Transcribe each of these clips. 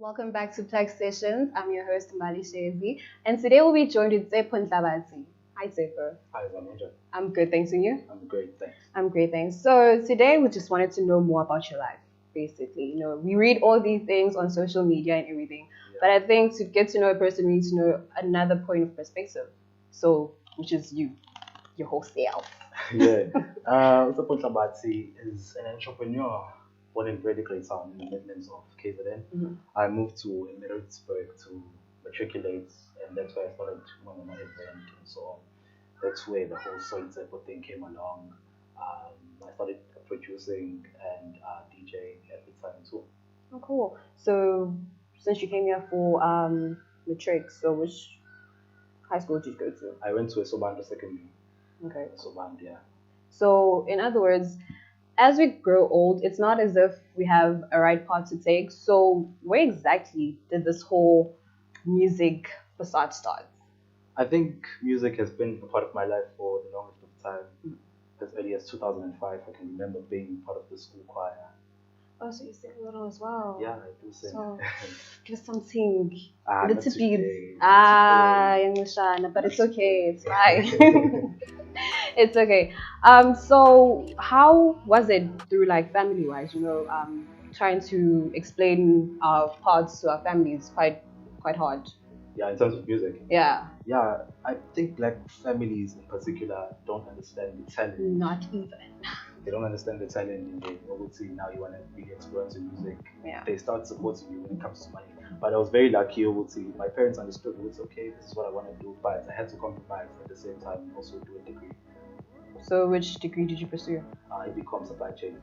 Welcome back to Tech Sessions. I'm your host, Shezi, and today we'll be joined with Tshepo Nhlabathi. Hi, Tshepo. Hi, Zama. I'm good, thanks. And you? I'm great, thanks. I'm great, thanks. So today we just wanted to know more about your life, basically. We read all these things on social media and everything, but I think to get to know a person, we need to know another point of perspective. So, which is you, your whole self. Tshepo Nhlabathi is an entrepreneur born in very great town in the Midlands of KZN. Mhm. I moved to Emiratsburg to matriculate, and that's where I started going on my event and so on. That's where the whole soul Tshepo thing came along. I started producing and DJing at the time too. Oh, cool. So, since you came here for matric, so which high school did you go to? I went to S01 secondary. Okay. S01, yeah. So, in other words, as we grow old, it's not as if we have a right path to take. So, where exactly did this whole music facade start? I think music has been a part of my life for the longest of time. As early as 2005, I can remember being part of the school choir. Oh, so you sing a little as well. Yeah, I do sing. So, give us something. Not Little today, beats. not English, but it's okay. It's fine. It's okay. So how was it through like family wise? Trying to explain our parts to our family is quite hard. Yeah, in terms of music. Yeah. Yeah, I think black families in particular don't understand the talent. Not even. They don't understand the talent in the obviously now you want to really explore into music. Yeah. They start supporting you when it comes to money. But I was very lucky, obviously. My parents understood it's okay, this is what I want to do, but I had to compromise at the same time and also do a degree. So which degree did you pursue? It becomes supply chain.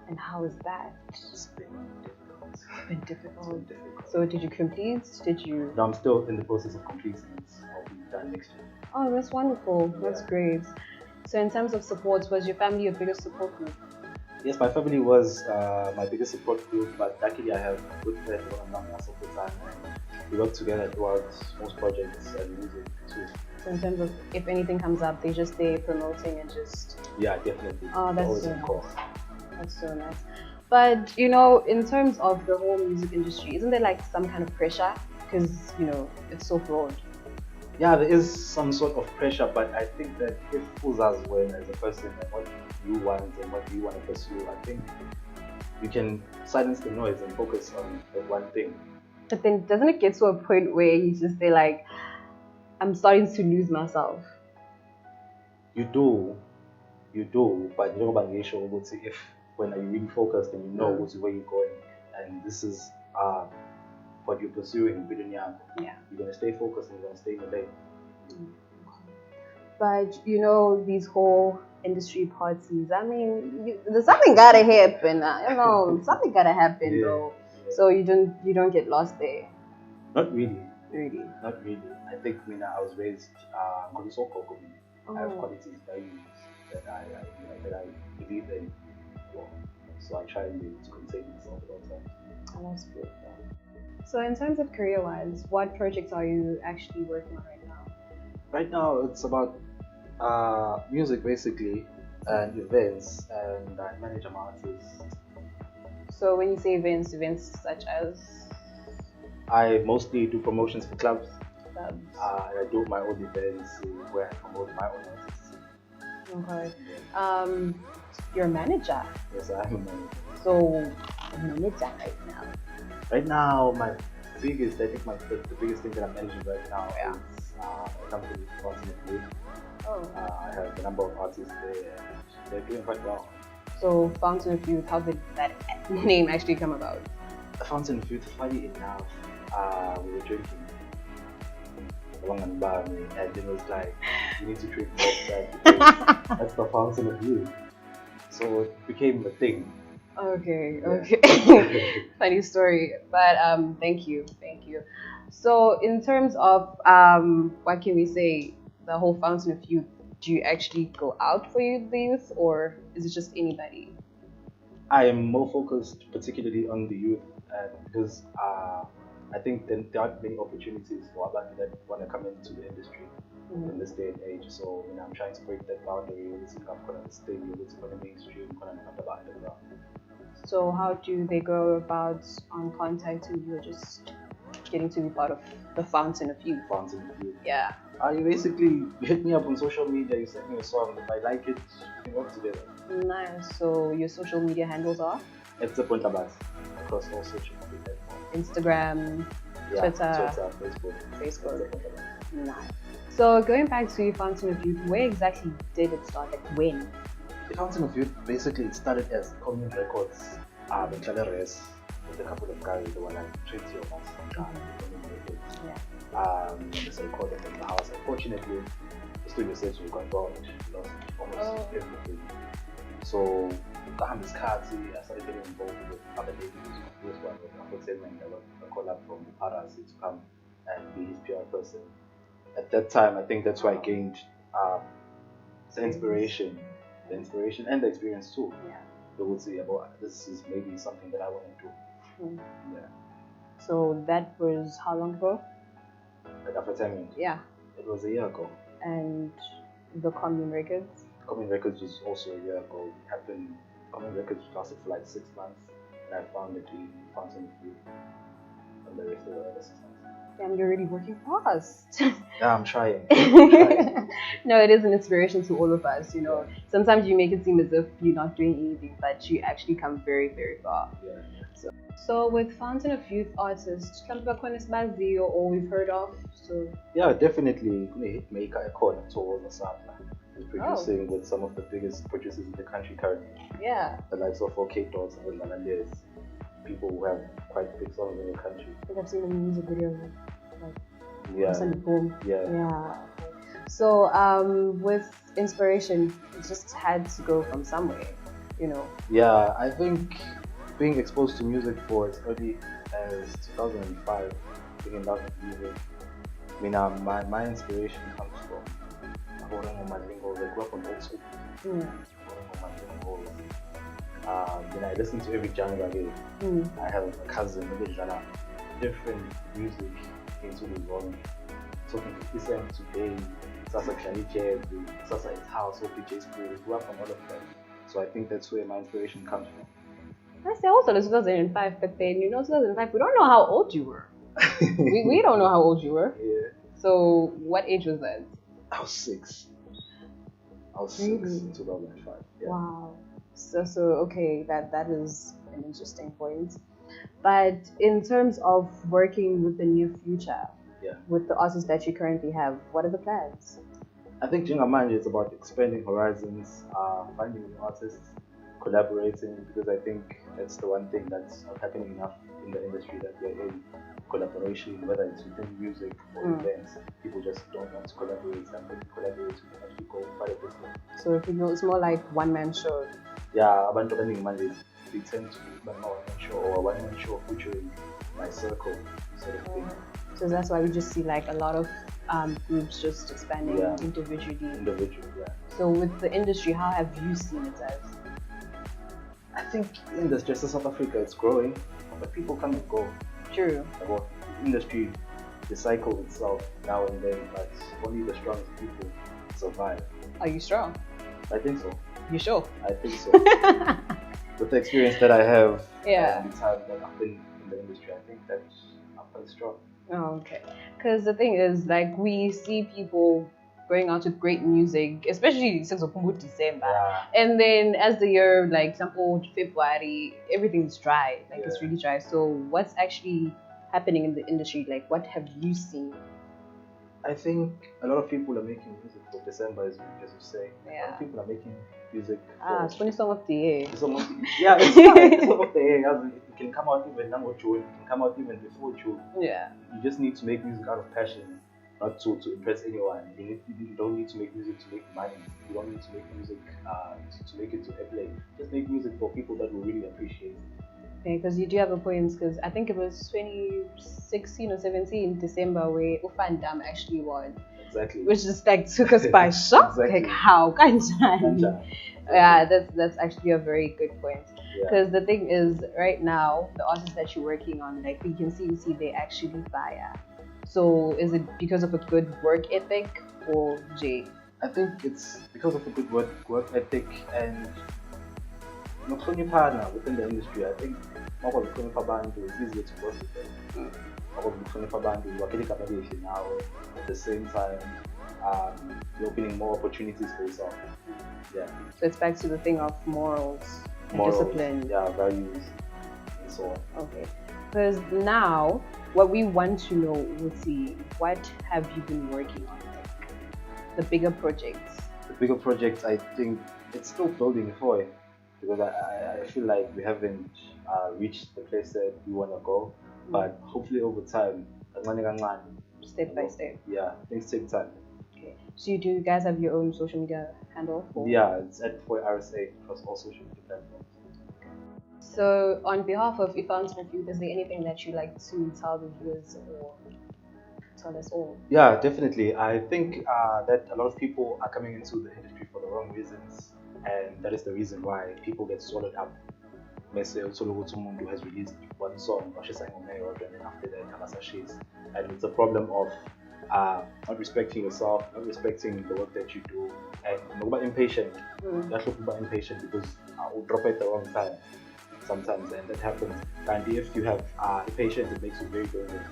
And how is that? It's been difficult. It's been difficult. It's been difficult. So did you complete? Did you? No, I'm still in the process of completing it. I'll be done next year. Oh, that's wonderful. That's Yeah. great. So in terms of support, was your family your biggest support group? Yes, my family was my biggest support group, but luckily I have good friends who are not most of the time. And we work together throughout most projects and music too. So in terms of if anything comes up, they just stay promoting and just. Yeah, definitely. Oh, that's always so on course. That's so nice. But in terms of the whole music industry, isn't there like some kind of pressure? Because it's so broad. Yeah, there is some sort of pressure, but I think that if Uzaz when as a person and what you want and what you want to pursue, I think you can silence the noise and focus on that one thing. But then doesn't it get to a point where you just say like, I'm starting to lose myself? You do, but you know about the issue if when are you really focused and you know where you're going and this is what you're pursuing within Yeah. you're gonna stay focused and you're gonna stay in the lane. But these whole industry parties, I mean, there's something gotta happen. Something gotta happen though. Yeah. So you don't get lost there. Not really. Really. Not really. I think I was raised Ngolusoko. I have qualities, values that I believe in. So I try and be able to contain myself at all times. Oh, that's beautiful. So in terms of career-wise, what projects are you actually working on right now? Right now, it's about music basically and events, and I manage my artists. So when you say events such as? I mostly do promotions for clubs. Clubs. I do my own events where I promote my own artists. Okay. You're a manager. Yes, I am a manager. So, a manager right now. Right now, the biggest thing that I'm managing right now is a company called Fountain. Oh. I have a number of artists there and they're doing quite well. So, Fountain of Youth, how did that name actually come about? Fountain of Youth, funny enough, we were drinking and it was like, you need to drink that because that's the Fountain of Youth. So it became a thing. Okay, Yeah. okay. Funny story, but thank you. So in terms of what can we say, the whole Fountain of Youth, do you actually go out for the youth, or is it just anybody? I am more focused particularly on the youth because I think there aren't many opportunities for Abani that want to come into the industry in this day and age. So I'm trying to break that boundary. I'm going to stay with the mainstream, I'm going to underground. So how do they go about contacting you or just getting to be part of the Fountain of Youth? Fountain of Youth. Yeah. You basically hit me up on social media, you send me a song, if I like it, we work together. Nice. So your social media handles are? It's a Nhlabathi across all social media platforms. Instagram, Yeah, Twitter, Facebook. Nice. So going back to Fountain of Youth, where exactly did it start? Like when? The Fountain of Youth basically it started as commune records. In Nhlabathi with a couple of guys, they were like 20 of us. Just recorded in the house. Unfortunately, the studio sets we got bought, lost almost everything. So I started getting involved with other ladies. This one was Afrotainment. I got a call up from Parasi to come and be his PR person. At that time, I think that's why I gained the inspiration and the experience too. Yeah. They would say about this is maybe something that I want to do. Yeah. So that was how long ago? At Afrotainment. Yeah. It was a year ago. And the Commune Records? Commune Records was also a year ago. It happened. Commune Records lasted for like 6 months, and I found it in Fountain of Youth, and the rest of the other 6 months. Damn, you're already working fast. Yeah, I'm trying. No, it is an inspiration to all of us, you know. Sometimes you make it seem as if you're not doing anything, but you actually come very, very far. Yeah. So with Fountain of Youth artists, or we've heard of, so yeah, definitely hitmaker icon towards Zama. We're producing with some of the biggest producers in the country currently. Yeah. The likes of OK Dots and Nhlabathi, people who have quite big songs in the country. I think I've seen the music videos like Boom. Yeah. So with inspiration, it just had to go from somewhere, you know. Yeah, I think being exposed to music for as early as 2005, being in love with music. I mean, my inspiration comes from I grew up on old school. Then I listen to every genre again. I have a cousin who did different music into his own. Talking to listen today, Sasa Klani Jazz, Sasa It's House, OPJ School, we grew up on all of that. So I think that's where my inspiration comes from. I say also in 2005, but then 2005, we don't know how old you were. we don't know how old you were. Yeah. So what age was that? I was 6. I was 6 in 2005. Yeah. Wow. So okay, that is an interesting point. But in terms of working with the near future, with the artists that you currently have, what are the plans? I think Jingamanje is about expanding horizons, finding new artists, collaborating, because I think that's the one thing that's not happening enough in the industry that we're in. Collaboration, whether it's within music or events, people just don't want to collaborate. And when you collaborate, you can actually go quite a distance. So if you know, it's more like one-man show. Yeah, abantu abaningi manje they tend to be a one-man show or a one-man show featuring my circle sort of thing. So that's why we just see like a lot of groups just expanding individually. Yeah. So with the industry, how have you seen it as? I think the industry, just in South Africa, it's growing, but people come and go. True. The industry recycles itself now and then, but only the strongest people survive. Are you strong? I think so. You sure? I think so. With the experience that I have and the time that I've been in the industry, I think that I'm quite strong. Oh, okay. Because the thing is, like, we see people going out with great music, especially since December. Yeah. And then as the year, like, example, February, everything's dry. Like, it's really dry. So what's actually happening in the industry? Like, what have you seen? I think a lot of people are making music for December, as you say. Yeah. A lot of people are making music it's funny song of the year. It's song of the year. It can come out even now June. It can come out even before June. Yeah. You just need to make music out of passion, not to impress anyone. You don't need to make music to make money. You don't need to make music to make it to airplay. Just make music for people that will really appreciate it. Okay, because you do have a point, because I think it was 2016 or 17 December where Ufandam actually won. Exactly. Which just like took us by shock. Exactly. Like how? Yeah, that's actually a very good point. Because the thing is, right now, the artists that you're working on, like we can see they actually fire. So is it because of a good work ethic or Jay? I think it's because of a good work ethic and nokuhloniphana within the industry. I think makwazi ukuhlonipha abantu, it's easier to work with them. Makwazi ukuhlonipha abantu, wakhela igama elihle nawe. At the same time, you're opening more opportunities for yourself. Yeah. So it's back to the thing of morals and Morals, discipline. yeah, values, and so on. Okay. Because now, what we want to know, Wusi, what have you been working on? Like the bigger projects. The bigger projects, I think it's still building for it because I feel like we haven't reached the place that we want to go. But hopefully over time, Step by step. Yeah, things take time. Okay. So do you guys have your own social media handle? Yeah, it's at for RSA across all social media platforms. So on behalf of If Youth, is there anything that you like to tell the viewers or tell us all? Yeah, definitely. I think that a lot of people are coming into the industry for the wrong reasons, and that is the reason why people get swallowed up. Messi Utsologutumundu has released one song, and then after that, and it's a problem of not respecting yourself, not respecting the work that you do, and nobody impatient. That's what impatient because will drop at the wrong time sometimes, and that happens. And if you have impatience, it makes you very dangerous.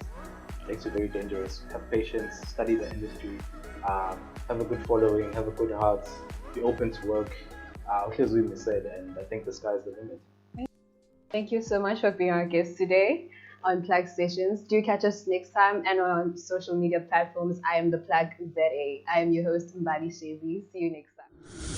It makes you very dangerous. Have patience, study the industry, have a good following, have a good heart, be open to work. As we said, and I think the sky's the limit. Thank you so much for being our guest today on Plug Sessions. Do catch us next time and on social media platforms. I am the Plug ZA. I am your host, Shezi. See you next time.